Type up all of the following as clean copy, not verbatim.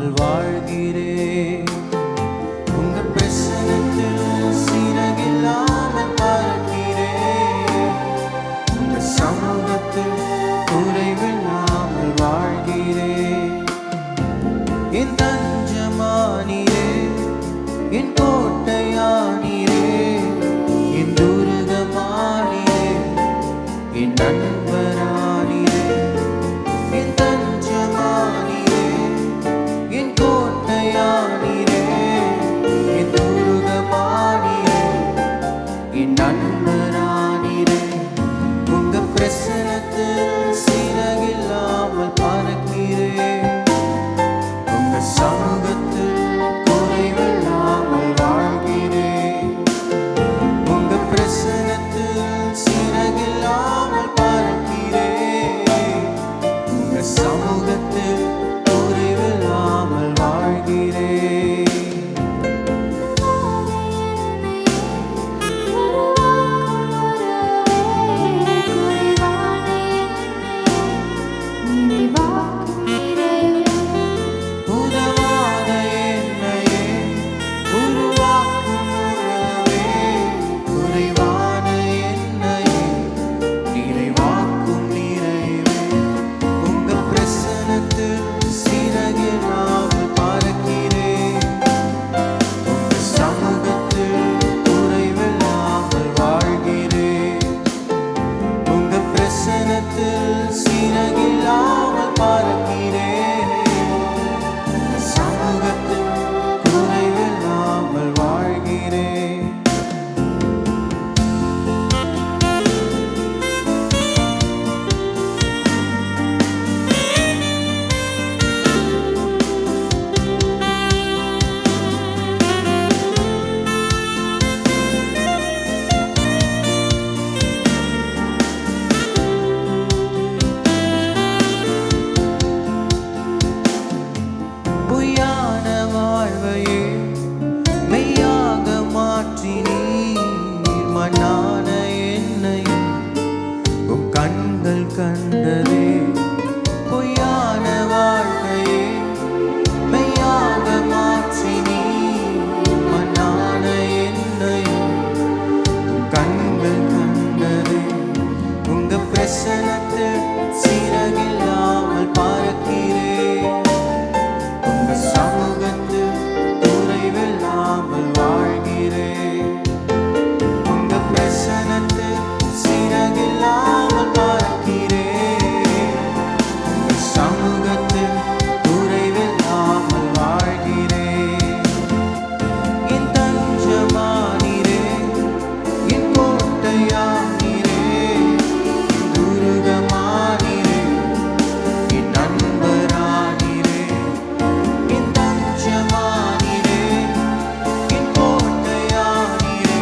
இல்லாமல் வாழ்கிறேன். உங்க பிரசனத்தில் சிறகில்லாமல் பறக்கிறேன். உங்க சமூகத்தில் குறைவில்லாமல் வாழ்கிறேன். என் தஞ்சமானீரே, என் கோட்டையானீரே, என் துருகமானீரே, என் நண்பரானீரே. என் தஞ்சமானீரே, என் கோட்டையானீரே, என் துருகமானீரே, என் நண்பரானீரே. உங்க பிரசனத்தில் சிறகில்லாமல் பறக்கிறேன். உங்க சமூகத்தில் குறைவில்லாமல் வாழ்கிறேன். உங்க பிரசனத்தில் சிறகில்லாமல் பறக்கிறேன். உங்க சமூகத்தில் குறைவில்லாமல் வாழ்கிறேன். உதவாத என்னையே உருவாக்கும் உறவே, குறைவான என்னையே நிறைவாக்கும் நிறைவே. உங்க பிரசனத்தில் சிறகில்லாமல் பறக்கிறேன். உங்க சமூகத்தில் குறைவில்லாமல் வாழ்கிறேன். உங்க பிரசனத்தில் சிறகில்லாமல் பறக்கிறேன். உங்க சமூகத்தில் குறைவில்லாமல் வாழ்கிறேன். பொய்யான வாழ்வையே மெய்யாக மாற்றினீர். மண்ணான என்னையும் உம் கண்கள் கண்டதே. பொய்யான வாழ்வையே மெய்யாக மாற்றினீர். மண்ணான என்னையும் உம் கண்கள் கண்டதே. உங்க பிரசனத்தில் சிறகில்லாமல் பறக்கிறேன். உங்க சமூகத்தில் குறைவில்லாமல் வாழ்கிறேன். உங்க பிரசனத்தில் சிறகில்லாமல் பறக்கிறேன். உங்க சமூகத்தில் குறைவில்லாமல் வாழ்கிறேன். என் தஞ்சமானீரே, என் கோட்டையானீரே, என் துருகமானீரே, என் நண்பரானீரே. என் தஞ்சமானீரே, என் கோட்டையானீரே,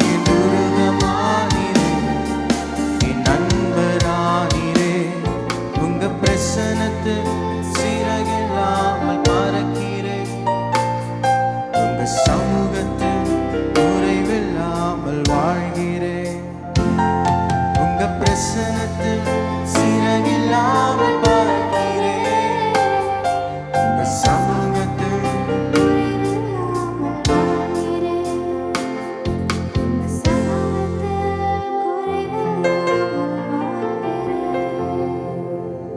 என் துருகமானீரே, என் நண்பரானீரே. உங்க பிரசனத்தில் சிறகில்லாமல் பறக்கிறேன். உங்க